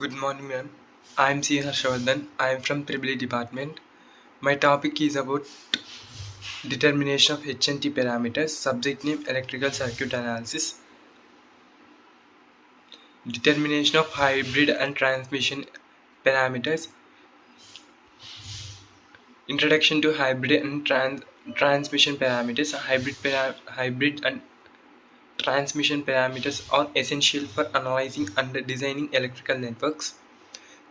Good morning, ma'am. I'm C. Harshavardhan. I'm from Tribly department. My topic is about determination of HNT parameters. Subject name electrical circuit analysis. Determination of hybrid and transmission parameters. Introduction to hybrid and transmission parameters. Hybrid and transmission parameters are essential for analyzing and designing electrical networks.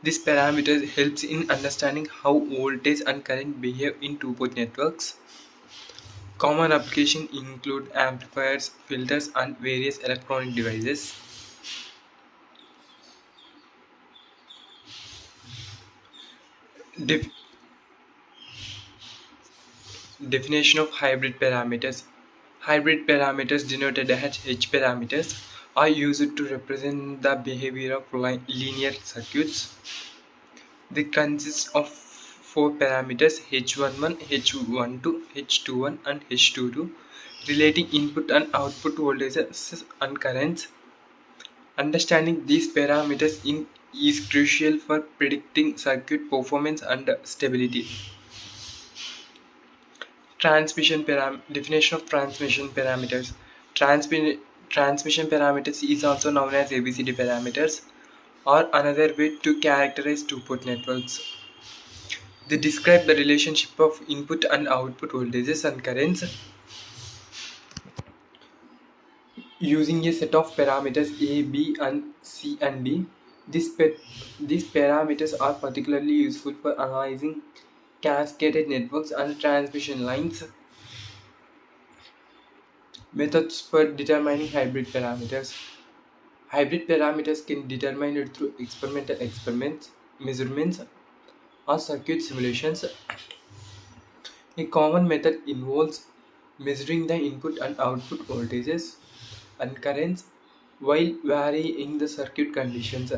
This parameter helps in understanding how voltage and current behave in two-port networks. Common applications include amplifiers, filters, and various electronic devices. Def- Definition of hybrid parameters. Hybrid parameters, denoted as H parameters, are used to represent the behavior of linear circuits. They consist of four parameters H11, H12, H21, and H22, relating input and output voltages and currents. Understanding these parameters is crucial for predicting circuit performance and stability. Definition of transmission parameters. Transmission parameters is also known as ABCD parameters, or another way to characterize two-port networks. They describe the relationship of input and output voltages and currents using a set of parameters A, B, and C and D. These parameters are particularly useful for analyzing cascaded networks and transmission lines. Methods for determining hybrid parameters. Hybrid parameters can be determined through experimental measurements, or circuit simulations. A common method involves measuring the input and output voltages and currents while varying the circuit conditions.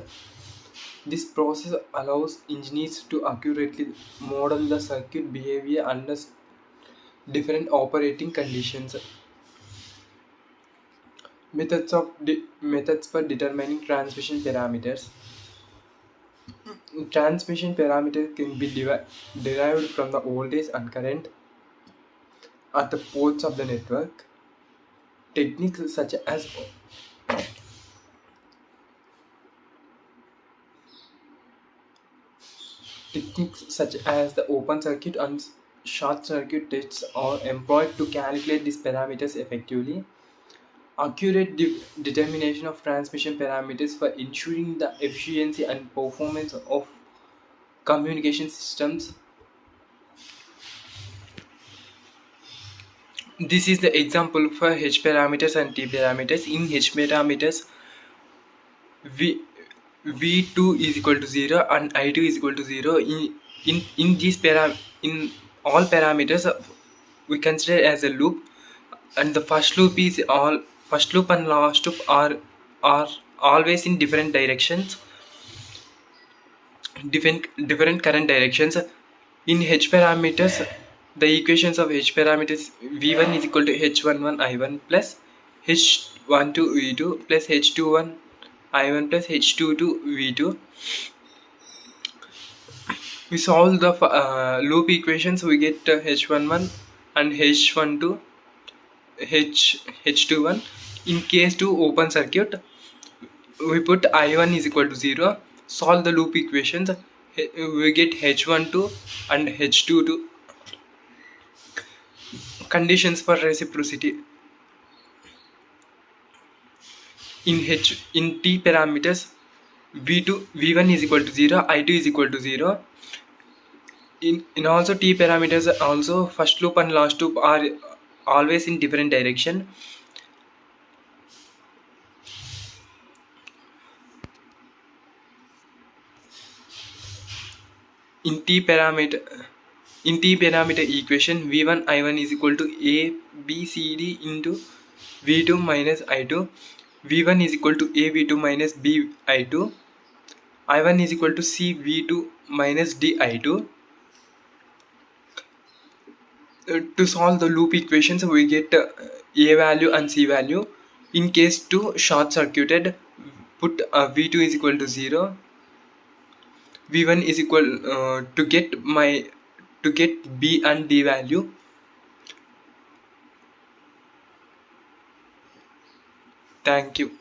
This process allows engineers to accurately model the circuit behavior under different operating conditions. Methods for determining transmission parameters. Transmission parameters can be derived from the voltage and current at the ports of the network. Techniques such as the open circuit and short circuit tests are employed to calculate these parameters effectively. Accurate determination of transmission parameters for ensuring the efficiency and performance of communication systems. This is the example for H parameters and T parameters. In H parameters, V2 is equal to 0 and I2 is equal to 0. In all parameters, we consider as a loop, and the first loop and last loop are always in different directions, different current directions. In H parameters, the equations of H parameters: V1 is equal to H11 I1 plus H12 V2 plus H21 I1 plus H22 V2. We solve the loop equations. We get H11 and H12 H21. In case 2 open circuit, we put I1 is equal to 0. Solve the loop equations. We get H12 and H22. Conditions for reciprocity. In T parameters, V1 is equal to 0, I2 is equal to 0. In also T parameters, also first loop and last loop are always in different direction. In T parameter equation, V1 I1 is equal to A B C D into V2 minus I2. V1 is equal to A V2 minus B I2. I1 is equal to C V2 minus D I2. To solve the loop equations, we get A value and C value. In case 2 short circuited, put V2 is equal to 0. v1 is equal to get b and d value. Thank you.